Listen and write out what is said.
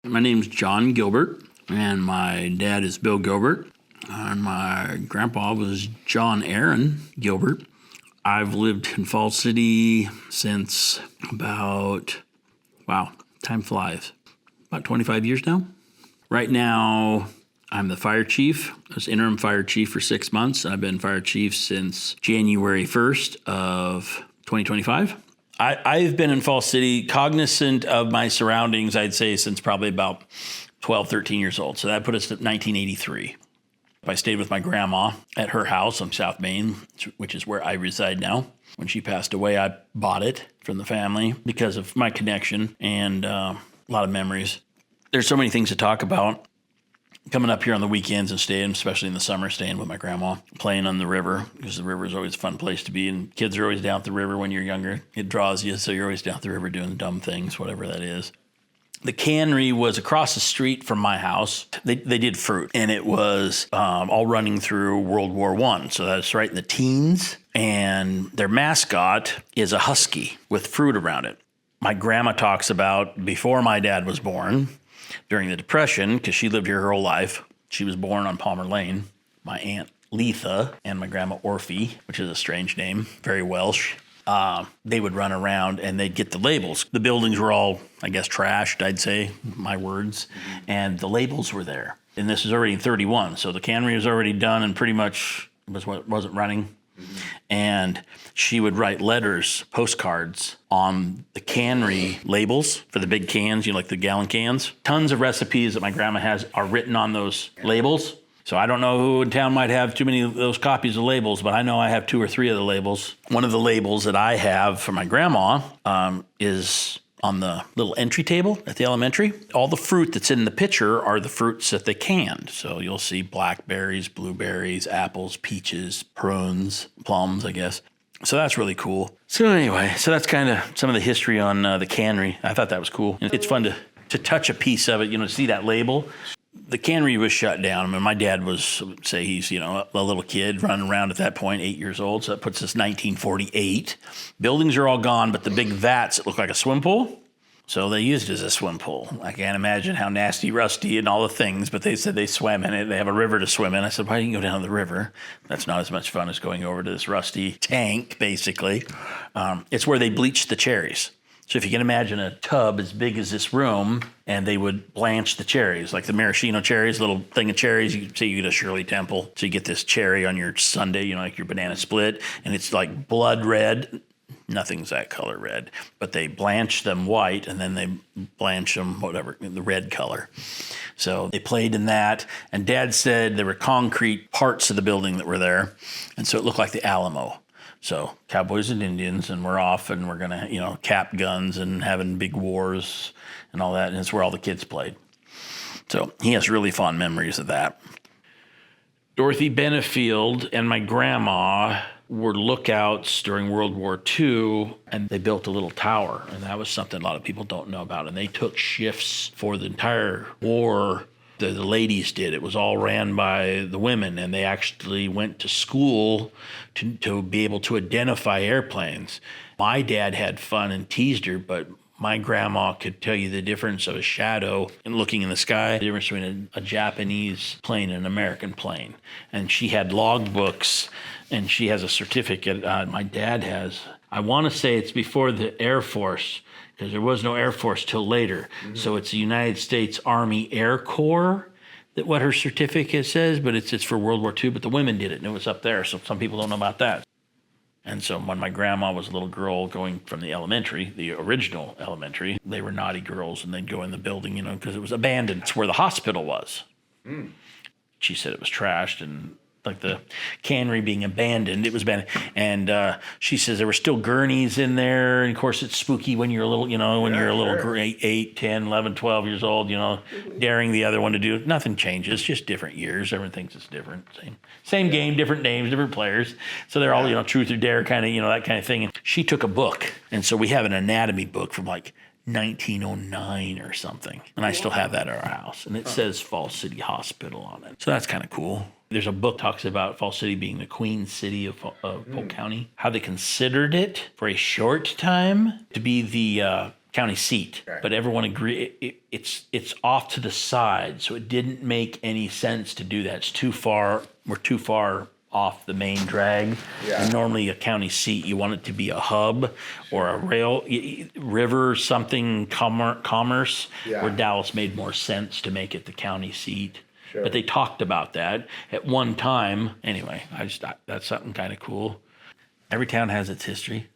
My name's John Gilbert, and my dad is Bill Gilbert, and my grandpa was John Aaron Gilbert. I've lived in Falls City since time flies, about 25 years now. Right now, I'm the fire chief. I was interim fire chief for 6 months. I've been fire chief since January 1st of 2025. I've been in Falls City, cognizant of my surroundings, I'd say, since probably about 12, 13 years old. So that put us at 1983. I stayed with my grandma at her house on South Main, which is where I reside now. When she passed away, I bought it from the family because of my connection and a lot of memories. There's so many things to talk about. Coming up here on the weekends and staying, especially in the summer, staying with my grandma, playing on the river, because the river is always a fun place to be. And kids are always down at the river when you're younger. It draws you, so you're always down at the river doing dumb things, whatever that is. The cannery was across the street from my house. They did fruit, and it was all running through World War I. So that's right in the teens. And their mascot is a husky with fruit around it. My grandma talks about before my dad was born, during the Depression, because she lived here her whole life. She was born on Palmer Lane. My Aunt Letha and my Grandma Orphy, which is a strange name, very Welsh, they would run around and they'd get the labels. The buildings were all, I guess, trashed, I'd say, my words, and the labels were there. And this is already in 31, so the cannery was already done and pretty much wasn't running. And she would write letters, postcards on the cannery labels for the big cans, like the gallon cans. Tons of recipes that my grandma has are written on those labels. So I don't know who in town might have too many of those copies of labels, but I know I have 2 or 3 of the labels. One of the labels that I have for my grandma is on the little entry table at the elementary. All the fruit that's in the pitcher are the fruits that they canned. So you'll see blackberries, blueberries, apples, peaches, prunes, plums, I guess. So that's really cool. So anyway, so that's kind of some of the history on the cannery. I thought that was cool. It's fun to touch a piece of it, to see that label. The cannery was shut down. I mean, my dad was, say he's, a little kid running around at that point, 8 years old. So that puts us 1948. Buildings are all gone, but the big vats that look like a swim pool. So they used it as a swim pool. I can't imagine how nasty, rusty, and all the things, but they said they swam in it. They have a river to swim in. I said, why do you go down to the river? That's not as much fun as going over to this rusty tank, basically. It's where they bleached the cherries. So if you can imagine a tub as big as this room, and they would blanch the cherries, like the maraschino cherries, little thing of cherries. You get a Shirley Temple. So you get this cherry on your sundae, like your banana split, and it's like blood red. Nothing's that color red, but they blanch them white, and then they blanch them, whatever, the red color. So they played in that, and Dad said there were concrete parts of the building that were there, and so it looked like the Alamo. So cowboys and Indians, and we're off, and we're going to, cap guns and having big wars and all that, and it's where all the kids played. So he has really fond memories of that. Dorothy Benefield and my grandma were lookouts during World War II, and they built a little tower, and that was something a lot of people don't know about, and they took shifts for the entire war. The ladies did. It was all ran by the women, and they actually went to school to be able to identify airplanes. My dad had fun and teased her, but my grandma could tell you the difference of a shadow and looking in the sky, the difference between a Japanese plane and an American plane. And she had logbooks, and she has a certificate. My dad has. I want to say it's before the Air Force, because there was no Air Force till later. Mm-hmm. So it's the United States Army Air Corps, that what her certificate says, but it's for World War II, but the women did it, and it was up there, so some people don't know about that. And so when my grandma was a little girl going from the elementary, the original elementary, they were naughty girls, and they'd go in the building, because it was abandoned. It's where the hospital was. Mm. She said it was trashed, and like the cannery being abandoned, it was abandoned. And she says there were still gurneys in there. And of course, it's spooky when you're a little, when you're a little 8, 10, 11, 12 years old, daring the other one to do it. Nothing changes, just different years. Everyone thinks it's different. Same game, different names, different players. So they're all, truth or dare kind of, that kind of thing. And she took a book. And so we have an anatomy book from like 1909 or something. And I still have that at our house. And it says Falls City Hospital on it. So that's kind of cool. There's a book that talks about Falls City being the Queen City of Polk County, how they considered it for a short time to be the county seat, Okay. but everyone agreed it's off to the side, so it didn't make any sense to do that. It's too far. We're too far off the main drag. Yeah. And normally a county seat, you want it to be a hub or a river something commerce. Yeah. Where Dallas made more sense to make it the county seat. Sure. But they talked about that at one time. Anyway, I just thought that's something kind of cool. Every town has its history.